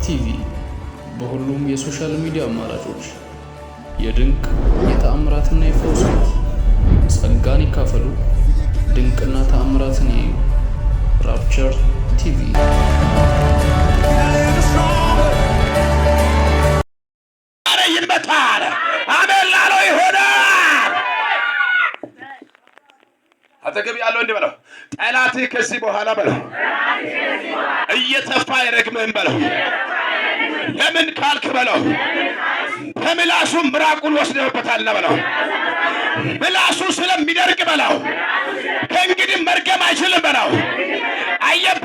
ቲቪ በሁሉም የሶሻል ሚዲያ አማራጮች የድንቅ የተአምራትና የፈውስ ጸጋን ይካፈሉ። ድንቅና ተአምራትን ይዩ። ራፕቸር ቲቪ ይመታል። አሜን ላለው ይሆናል። አጠገብ ያለው እንዲህ በለው፣ ጠላትህ ከዚህ በኋላ በለው እየተፋ አይረግምህም በለው። ለምን ካልክ በለው በምላሱ ምራቁን ወስደህበታልና በለው። ምላሱ ስለሚደርቅ በለው ከእንግዲህ መርገም አይችልም በለው። አየህ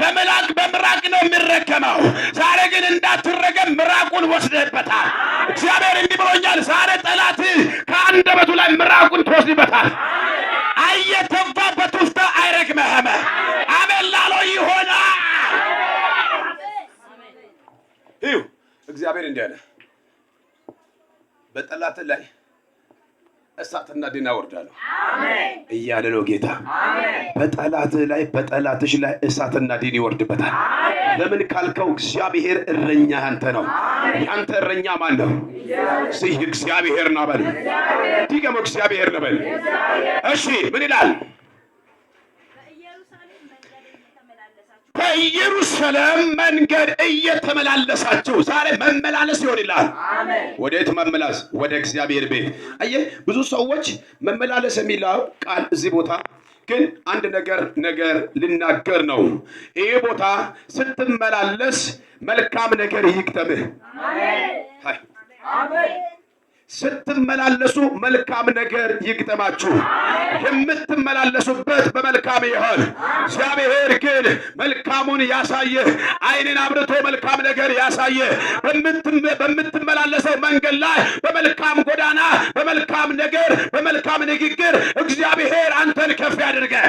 በምራቅ ነው የሚረገመው። ዛሬ ግን እንዳትረገም ምራቁን ወስደህበታል። እግዚአብሔር እንዲህ ብሎኛል፣ ዛሬ ጠላትህ ከአንደበቱ ላይ ምራቁን ትወስድበታል። አየህ ተንፋ በቱፍታ አይረግምህም። አሜን ላለው ይሆናል። ይሁ እግዚአብሔር እንዲህ አለ፣ በጠላት ላይ እሳትና ዲን አወርዳለሁ እያለ ነው ጌታ። በጠላትህ ላይ በጠላትሽ ላይ እሳትና ዲን ይወርድበታል። ለምን ካልከው እግዚአብሔር እረኛ አንተ ነው። ያንተ እረኛ ማን ነው? ሲህ እግዚአብሔር ነው በል። ዲገሞ እግዚአብሔር ነው በል። እሺ ምን ይላል? በኢየሩሳሌም መንገድ እየተመላለሳችሁ ዛሬ መመላለስ ይሆንልሃል። ወዴት መመላለስ? ወደ እግዚአብሔር ቤት። አየህ ብዙ ሰዎች መመላለስ የሚለው ቃል እዚህ ቦታ ግን አንድ ነገር ልናገር ነው። ይሄ ቦታ ስትመላለስ መልካም ነገር ይግጠምህ። አሜን። ስትመላለሱ መልካም ነገር ይግጠማችሁ። የምትመላለሱበት በመልካም ይሆን። እግዚአብሔር ግን መልካሙን ያሳየህ፣ ዓይንን አብርቶ መልካም ነገር ያሳየህ። በምትመላለሰው መንገድ ላይ በመልካም ጎዳና፣ በመልካም ነገር፣ በመልካም ንግግር እግዚአብሔር አንተን ከፍ ያድርገህ።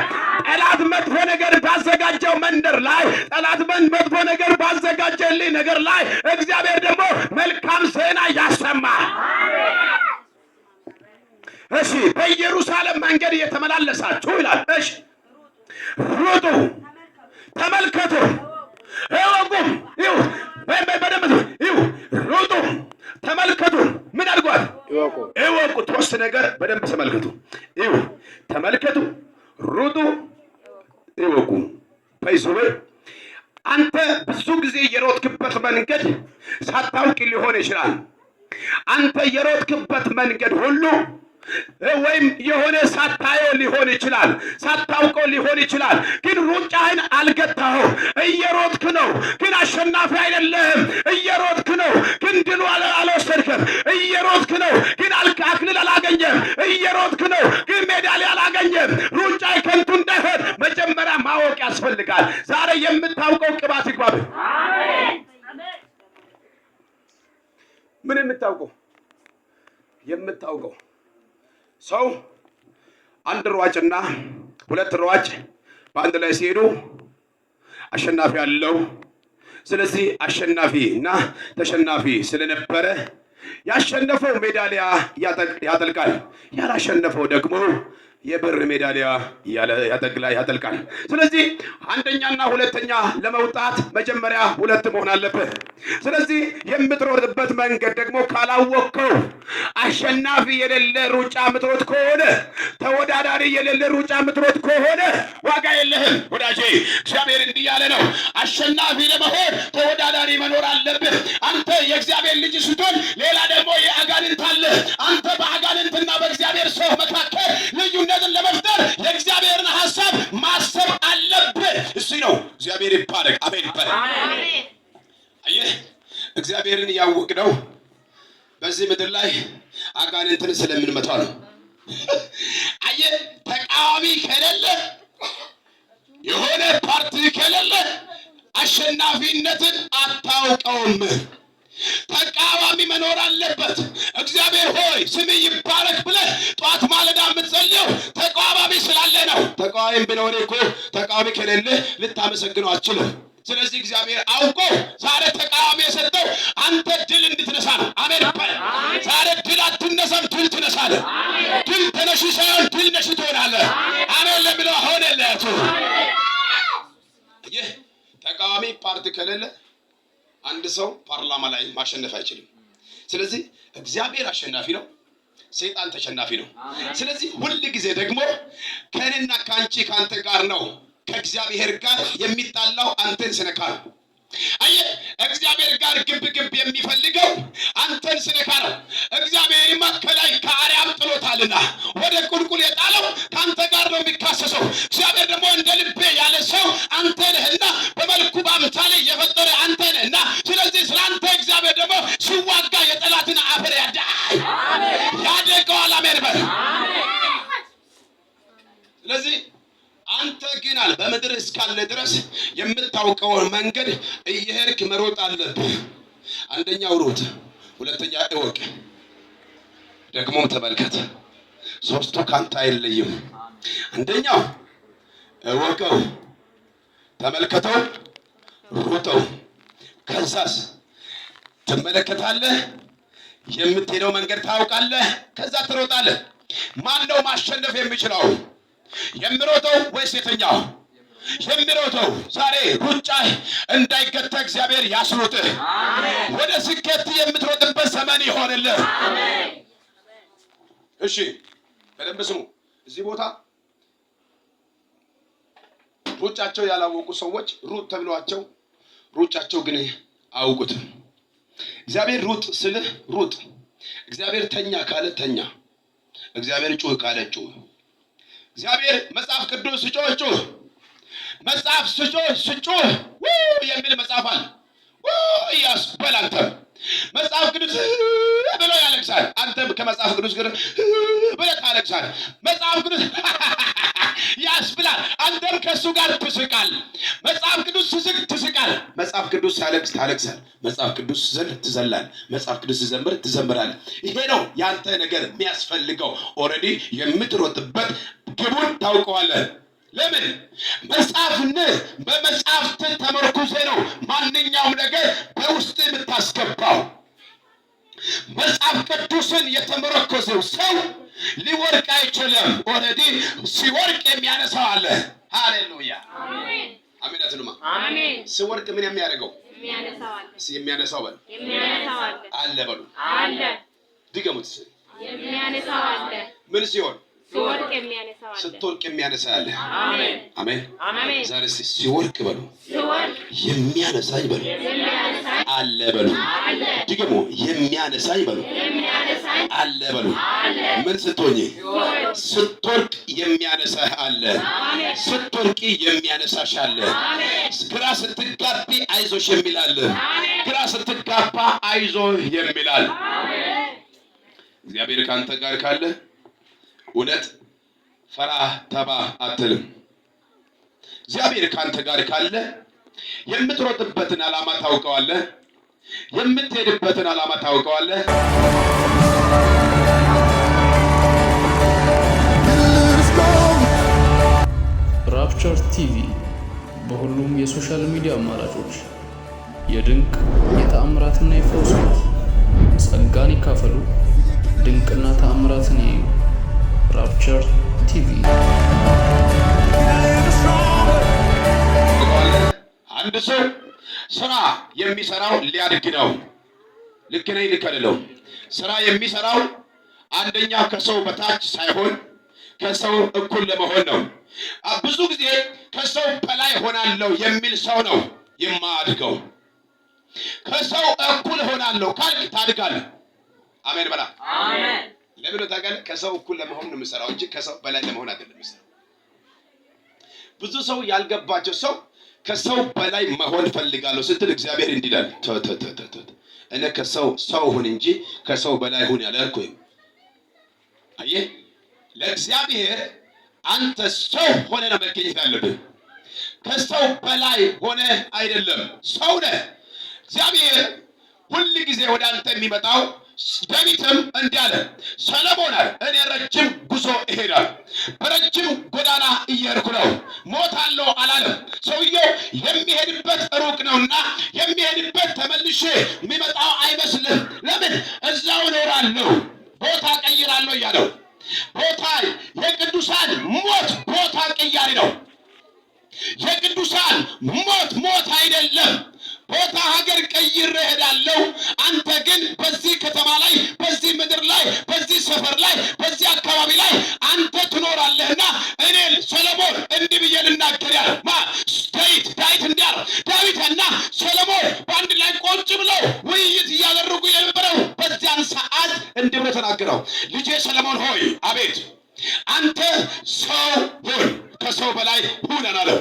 ጠላት መጥፎ ነገር ባዘጋጀው መንደር ላይ፣ ጠላት መጥፎ ነገር ባዘጋጀልኝ ነገር ላይ እግዚአብሔር ደግሞ መልካም ዜና ያሰማ። እሺ በኢየሩሳሌም መንገድ እየተመላለሳችሁ ይላል። እሺ ሩጡ፣ ተመልከቱ፣ እወቁ። ይሁ በደምብ ይሁ ሩጡ፣ ተመልከቱ። ምን አድርጓል? እወቁ። ሶስት ነገር በደንብ ተመልከቱ። ይሁ ተመልከቱ፣ ሩጡ፣ እወቁ። በይዞቤ አንተ ብዙ ጊዜ የሮጥክበት መንገድ ሳታውቅ ሊሆን ይችላል። አንተ የሮጥክበት መንገድ ሁሉ ወይም የሆነ ሳታየው ሊሆን ይችላል፣ ሳታውቀው ሊሆን ይችላል። ግን ሩጫህን አልገታኸው። እየሮጥክ ነው፣ ግን አሸናፊ አይደለህም። እየሮጥክ ነው፣ ግን ድሉ አልወሰድክም። እየሮጥክ ነው፣ ግን አክሊል አላገኘም። እየሮጥክ ነው፣ ግን ሜዳሊያ አላገኘም። ሩጫህ ከንቱ እንዳይሆን መጀመሪያ ማወቅ ያስፈልጋል። ዛሬ የምታውቀው ቅባት ይግባብህ። ምን የምታውቀው ሰው አንድ ሯጭና ሁለት ሯጭ በአንድ ላይ ሲሄዱ አሸናፊ አለው። ስለዚህ አሸናፊ እና ተሸናፊ ስለነበረ ያሸነፈው ሜዳሊያ ያጠልቃል፣ ያላሸነፈው ደግሞ የብር ሜዳሊያ ያጠልቃል። ስለዚህ አንደኛና ሁለተኛ ለመውጣት መጀመሪያ ሁለት መሆን አለበት። ስለዚህ የምትሮጥበት መንገድ ደግሞ ካላወቅከው አሸናፊ የሌለ ሩጫ ምትሮጥ ከሆነ፣ ተወዳዳሪ የሌለ ሩጫ ምትሮጥ ከሆነ ዋጋ የለህም ወዳጄ። እግዚአብሔር እንዲህ ያለ ነው፣ አሸናፊ ለመሆን ተወዳዳሪ መኖር አለብህ። አንተ የእግዚአብሔር ልጅ ስትሆን ሌላ ደግሞ የአጋንንት አለ። አንተ በአጋንንትና በእግዚአብሔር ሰው መካከል ልዩነትን ለመፍጠር የእግዚአብሔርን ሐሳብ ማሰብ አለብህ። እሱ ነው። እግዚአብሔር ይባረክ። አሜን ይባረክ። አየህ እግዚአብሔርን ያወቅነው በዚህ ምድር ላይ አጋንንትን ስለምንመታ ነው። አየህ ተቃዋሚ ከሌለ፣ የሆነ ፓርቲ ከሌለ አሸናፊነትን አታውቀውም። ተቃዋሚ መኖር አለበት። እግዚአብሔር ሆይ ስም ይባረክ ብለህ ጧት ማለዳ የምትጸልየው ተቃዋሚ ስላለ ነው። ተቃዋሚ ቢኖር እኮ ተቃዋሚ ከሌለ ልታመሰግነው አትችልም። ስለዚህ እግዚአብሔር አውቆ ዛሬ ተቃዋሚ የሰጠው አንተ ድል እንድትነሳ ነው። አሜን ይባላል። ዛሬ ድል አትነሳም፣ ድል ትነሳለህ። ድል ተነሺ ሳይሆን ድል ነሺ ትሆናለህ። አሜን ለሚለው ሆነለት። ይህ ተቃዋሚ ፓርቲ ከሌለ አንድ ሰው ፓርላማ ላይ ማሸነፍ አይችልም። ስለዚህ እግዚአብሔር አሸናፊ ነው፣ ሰይጣን ተሸናፊ ነው። ስለዚህ ሁል ጊዜ ደግሞ ከእኔና ከአንቺ ከአንተ ጋር ነው። ከእግዚአብሔር ጋር የሚጣላው አንተን ስነካ ነው። አየህ፣ እግዚአብሔር ጋር ግብ የሚፈልገው አንተን ስነካ ነው። እግዚአብሔርማ ከላይ ከአርያም ጥሎታልና ወደ ቁልቁል የጣለው ከአንተ ጋር ነው የሚካሰሰው። እግዚአብሔር ደግሞ እንደ ልቤ ያለ ሰው አንተ ነህና በመልኩ በአምሳሌ የፈጠረ አንተ ነህና፣ ስለዚህ ስለ አንተ እግዚአብሔር ደግሞ ሲዋጋ የጠላትን አፈር ያደቀዋል። አሜን በል። ስለዚህ አንተ ግን አለ በምድር እስካለ ድረስ የምታውቀውን መንገድ እየሄድክ መሮጥ አለብህ። አንደኛው ሩጥ፣ ሁለተኛ እወቅ፣ ደግሞም ተመልከት። ሶስቱ ካንተ አይለይም። አንደኛው እወቀው፣ ተመልከተው፣ ሩጠው። ከዛስ ትመለከታለህ፣ የምትሄደው መንገድ ታውቃለህ፣ ከዛ ትሮጣለህ። ማን ነው ማሸነፍ የሚችለው? የሚሮጠው ወይስ የተኛው? የሚሮጠው። ዛሬ ሩጫ እንዳይገታ እግዚአብሔር ያስሩጥህ። ወደ ስኬት የምትሮጥበት ዘመን ይሆንልህ። እሺ በደንብ ስሙ። እዚህ ቦታ ሩጫቸው ያላወቁ ሰዎች ሩጥ ተብሏቸው ሩጫቸው ግን አያውቁትም። እግዚአብሔር ሩጥ ስልህ ሩጥ። እግዚአብሔር ተኛ ካለ ተኛ። እግዚአብሔር ጩህ ካለ ጩህ። እግዚአብሔር መጽሐፍ ቅዱስ ስጮህ ጩህ። መጽሐፍ ስጮህ የሚል መጽሐፍ አለ። ያስበል። አንተም መጽሐፍ ቅዱስ ብሎ ያለቅሳል። አንተም ከመጽሐፍ ቅዱስ ጋር ብለህ ታለቅሳል። መጽሐፍ ቅዱስ ያስብላል። አንተም ከእሱ ጋር ትስቃል። መጽሐፍ ቅዱስ ስስቅ ትስቃል። መጽሐፍ ቅዱስ ሲያለቅስ ታለቅሳል። መጽሐፍ ቅዱስ ሲዘል ትዘላል። መጽሐፍ ቅዱስ ሲዘምር ትዘምራል። ይሄ ነው ያንተ ነገር የሚያስፈልገው። ኦልሬዲ የምትሮጥበት ግቡን ታውቀዋለህ። ለምን? መጽሐፍን በመጽሐፍት ተመርኩዘ ነው ማንኛውም ነገር በውስጥ የምታስገባው። መጽሐፍ ቅዱስን የተመረኮዘው ሰው ሊወርቅ አይችልም። ኦልሬዲ ሲወርቅ የሚያነሳው አለ። ሃሌሉያ አሜን አሜን አትሉማ? አሜን። ሲወርቅ ምን የሚያደርገው? የሚያነሳው በሉ። አለ በሉ። አለ። ድገሙት። የሚያነሳው አለ። ምን ሲሆን? ሲወርቅ የሚያነሳው አለ። ስትወርቅ የሚያነሳ አለ። አሜን አሜን አሜን። ዛሬ ሲወርቅ በሉ። ሲወርቅ የሚያነሳኝ በሉ። አለ በሉ። ድገሙ። የሚያነሳኝ በሉ። አለ በሉ። ምን ስትሆኝ? ስትወርቅ የሚያነሳህ አለ። ስትወርቂ የሚያነሳሽ አለ። ግራ ስትጋቢ አይዞሽ የሚላል፣ ግራ ስትጋባ አይዞህ የሚላል። እግዚአብሔር ካንተ ጋር ካለ እውነት ፈራ ተባ አትልም። እግዚአብሔር ካንተ ጋር ካለ የምትሮጥበትን ዓላማ ታውቀዋለህ። የምትሄድበትን ዓላማ ታውቀዋለህ። ራፕቸር ቲቪ በሁሉም የሶሻል ሚዲያ አማራጮች የድንቅ የተአምራትና የፈውስ ጸጋን ይካፈሉ፣ ድንቅና ተአምራትን ያዩ። ራፕቸር ቲቪ። አንድ ሰው ስራ የሚሰራው ሊያድግ ነው። ልክ ነኝ? ልክ አይደለሁም? ስራ የሚሰራው አንደኛ ከሰው በታች ሳይሆን ከሰው እኩል ለመሆን ነው። ብዙ ጊዜ ከሰው በላይ ሆናለሁ የሚል ሰው ነው የማያድገው። ከሰው እኩል ሆናለሁ ካልክ ታድጋለህ። አሜን በላ። አሜን። ለምን ታውቃለህ? ከሰው እኩል ለመሆን ነው የምሰራው እንጂ ከሰው በላይ ለመሆን አይደለም የምሰራው። ብዙ ሰው ያልገባቸው ሰው ከሰው በላይ መሆን ፈልጋለሁ ስትል እግዚአብሔር እንዲህ ይላል፣ እኔ ከሰው ሰው ሁን እንጂ ከሰው በላይ ሁን ያላልኩኝ። አየህ፣ ለእግዚአብሔር አንተ ሰው ሆነ ነው መገኘት ያለብህ። ከሰው በላይ ሆነ አይደለም፣ ሰው ነህ። እግዚአብሔር ሁል ጊዜ ወደ አንተ የሚመጣው ዳዊትም እንዲህ አለ፣ ሰሎሞን እኔ ረጅም ጉዞ እሄዳለሁ፣ በረጅም ጎዳና እየሄድኩ ነው፣ ሞታለሁ አላለም። ሰውየው የሚሄድበት ሩቅ ነውና የሚሄድበት ተመልሼ የሚመጣው አይመስልም። ለምን? እዛው እኖራለሁ፣ ቦታ ቀይራለሁ እያለው። ቦታ የቅዱሳን ሞት ቦታ ቀያሪ ነው። የቅዱሳን ሞት አይደለም። ቦታ ሀገር ቀይሬ እሄዳለሁ። አንተ ግን በዚህ ከተማ ላይ፣ በዚህ ምድር ላይ፣ በዚህ ሰፈር ላይ፣ በዚህ አካባቢ ላይ አንተ ትኖራለህና እኔ ሰሎሞን እንዲህ ብዬ ልናገር ያለ ዳዊት እንዲያል ዳዊትና ሰሎሞን በአንድ ላይ ቁጭ ብለው ውይይት እያደረጉ የነበረው በዚያን ሰዓት እንዲህ ብሎ ተናገረው። ልጄ ሰሎሞን ሆይ አቤት። አንተ ሰው ሁን፣ ከሰው በላይ ሁን አለው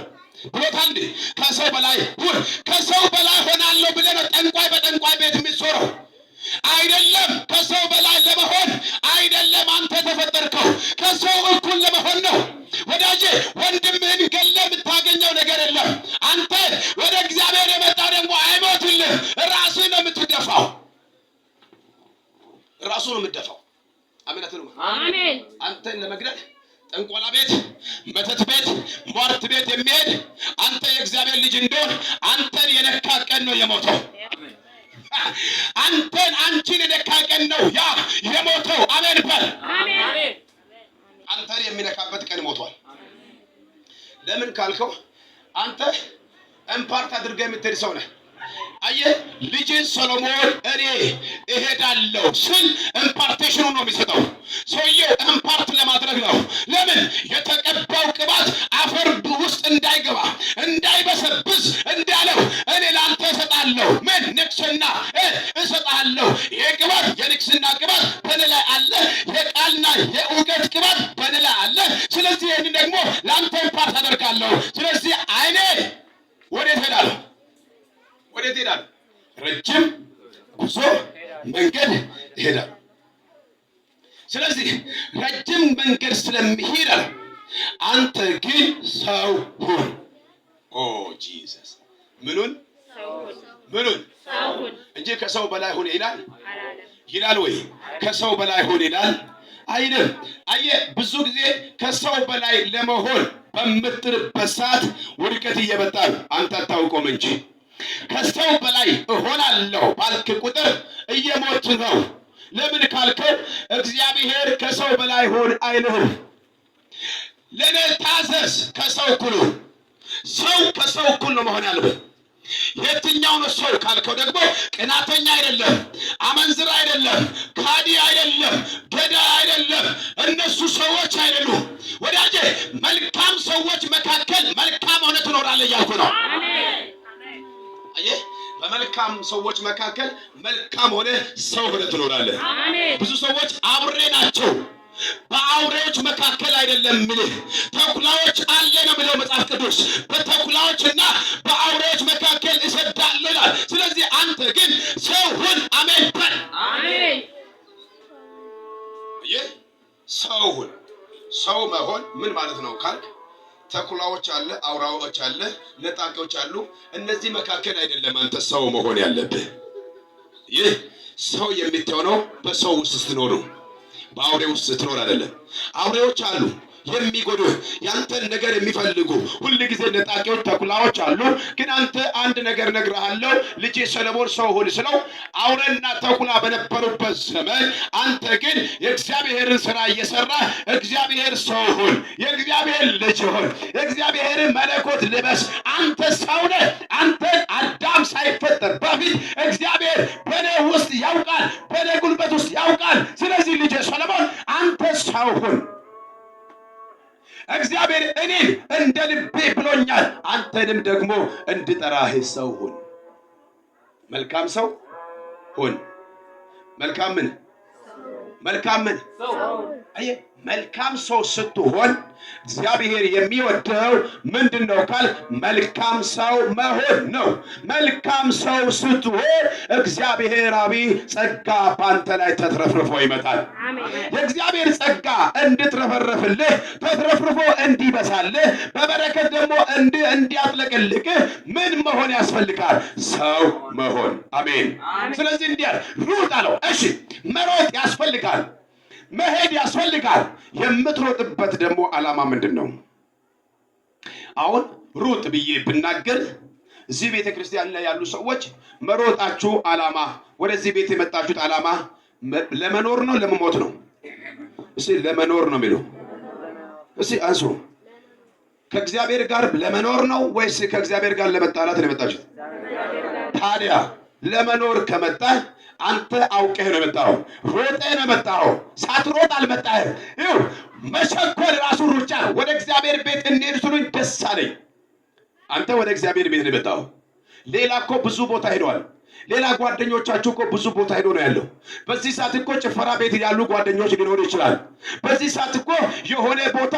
ብሎታል። እንዴ ከሰው በላይ ሁን። ከሰው በላይ ሆናለሁ ብለህ ነው ጠንቋይ በጠንቋይ ቤት የምትዞረው? አይደለም። ከሰው በላይ ለመሆን አይደለም አንተ ተፈጠርከው፣ ከሰው እኩል ለመሆን ነው። ወዳጄ ወንድምህን ገለህ የምታገኘው ነገር የለም። አንተ ወደ እግዚአብሔር የመጣ ደግሞ አይሞትልህ፣ ራስህ ነው የምትደፋው። ራሱ ነው የምትደፋው። አሜን። አንተን ለመግደል ጠንቆላ ቤት፣ መተት ቤት፣ ሟርት ቤት የሚሄድ አንተ የእግዚአብሔር ልጅ እንደሆን አንተን የነካ ቀን ነው የሞተው። አንቺን የነካ ቀን ነው ያ የሞተው። አሜን በል። አንተን የሚነካበት ቀን ሞቷል። ለምን ካልከው አንተ ኢምፓርት አድርገህ የምትሄድ ሰው ነህ። አየህ ልጅን ሰሎሞን እኔ እሄዳለሁ ስል ኢምፓርቴሽኑ ነው የሚሰጠው። ሰውየው ኢምፓርት ለማድረግ ነው። ለምን የተቀባው ቅባት አፈር ውስጥ እንዳይገባ እንዳይበሰብስ እንዳለው እኔ ላንተ እሰጣለሁ። ምን ንግስና እሰጣለሁ። ይሄ ቅባት የንግስና ቅባት በእኔ ላይ አለ። የቃልና የእውቀት ቅባት በእኔ ላይ አለ። ስለዚህ ይህን ደግሞ ላንተ ኢምፓርት አደርጋለሁ። ስለዚህ አይኔ ወዴት እሄዳለሁ? ወዴት እሄዳለሁ? ረጅም ጉዞ መንገድ እሄዳለሁ። ስለዚህ ረጅም መንገድ ስለሚሄድ አንተ ግን ሰው ሁን። ኦ ጂሰስ ምኑን እንጂ ከሰው በላይ ሁን ይላል ወይ? ከሰው በላይ ሁን ይላል አይደል? አየህ ብዙ ጊዜ ከሰው በላይ ለመሆን በምትጥርበት ሰዓት ውድቀት እየመጣ ነው። አንተ አታውቀውም እንጂ ከሰው በላይ እሆናለሁ ባልክ ቁጥር እየሞት ነው። ለምን ካልከው እግዚአብሔር ከሰው በላይ ሆን አይልህም። ለኔ ታዘዝ። ከሰው እኩል ሰው ከሰው እኩል ነው መሆን ያለበት። የትኛው ነው ሰው ካልከው ደግሞ ቅናተኛ አይደለም፣ አመንዝራ አይደለም፣ ካዲ አይደለም፣ ገዳ አይደለም። እነሱ ሰዎች አይደሉም። ወዳጄ መልካም ሰዎች መካከል መልካም ሆነ ትኖራለህ እያልኩ ነው። አየህ በመልካም ሰዎች መካከል መልካም ሆነ ሰው ሆነ ትኖራለህ። ብዙ ሰዎች አውሬ ናቸው። በአውሬዎች መካከል አይደለም ምልህ ተኩላዎች አለ ነው ብለው መጽሐፍ ቅዱስ በተኩላዎችና በአውሬዎች መካከል እሰዳለሁ ይላል። ስለዚህ አንተ ግን ሰው ሁን። አሜን በል። አየህ ሰው ሁን። ሰው መሆን ምን ማለት ነው ካልክ ተኩላዎች አለ፣ አውራዎች አለ፣ ነጣቂዎች አሉ። እነዚህ መካከል አይደለም አንተ ሰው መሆን ያለብህ። ይህ ሰው የሚሆነው በሰው ውስጥ ስትኖር ነው። በአውሬ ውስጥ ስትኖር አይደለም። አውሬዎች አሉ የሚጎዱህ ያንተን ነገር የሚፈልጉ ሁሉ ጊዜ ነጣቂዎች፣ ተኩላዎች አሉ። ግን አንተ አንድ ነገር ነግርሃለሁ ልጄ ሰሎሞን ሰው ሁን ስለው አውሬና ተኩላ በነበሩበት ዘመን አንተ ግን የእግዚአብሔርን ስራ እየሰራ እግዚአብሔር ሰው ሁን፣ የእግዚአብሔር ልጅ ሁን፣ የእግዚአብሔር መለኮት ልበስ። አንተ ሰው ነህ። አንተ አዳም ሳይፈጠር በፊት እግዚአብሔር በኔ ውስጥ ያውቃል፣ በኔ ጉልበት ውስጥ ያውቃል። ስለዚህ ልጄ ሰሎሞን አንተ ሰው ሁን። እግዚአብሔር እኔን እንደ ልቤ ብሎኛል፣ አንተንም ደግሞ እንድጠራህ ሰው ሁን። መልካም ሰው ሁን። መልካም ምን? አየህ መልካም ሰው ስትሆን እግዚአብሔር የሚወደው ምንድነው ካል መልካም ሰው መሆን ነው። መልካም ሰው ስትሆን እግዚአብሔር አብይ ጸጋ ባንተ ላይ ተትረፍርፎ ይመጣል። የእግዚአብሔር ጸጋ እንድትረፈረፍልህ ተትረፍርፎ እንዲበዛልህ በበረከት ደግሞ እንዲያጥለቅልቅህ ምን መሆን ያስፈልጋል? ሰው መሆን። አሜን። ስለዚህ እንዲያል ሩጥ አለው። እሺ መሮጥ ያስፈልጋል፣ መሄድ ያስፈልጋል። የምትሮጥበት ደግሞ ዓላማ ምንድን ነው? አሁን ሩጥ ብዬ ብናገር እዚህ ቤተ ክርስቲያን ላይ ያሉ ሰዎች መሮጣችሁ ዓላማ፣ ወደዚህ ቤት የመጣችሁት ዓላማ ለመኖር ነው ለመሞት ነው? እሺ ለመኖር ነው የሚለው። እሺ አንሱ። ከእግዚአብሔር ጋር ለመኖር ነው ወይስ ከእግዚአብሔር ጋር ለመጣላት ነው የመጣችሁት? ታዲያ ለመኖር ከመጣህ አንተ አውቀህ ነው የመጣኸው፣ ሮጠህ ነው የመጣኸው፣ ሳትሮጥ አልመጣህም። ይኸው መቸኮል ራሱ ሩጫ ነው። ወደ እግዚአብሔር ቤት እንሄድ ስሉኝ ደስ አለኝ። አንተ ወደ እግዚአብሔር ቤት ነው የመጣኸው። ሌላ እኮ ብዙ ቦታ ሄደዋል። ሌላ ጓደኞቻችሁ እኮ ብዙ ቦታ ሄዶ ነው ያለው። በዚህ ሰዓት እኮ ጭፈራ ቤት ያሉ ጓደኞች ሊኖሩ ይችላል። በዚህ ሰዓት እኮ የሆነ ቦታ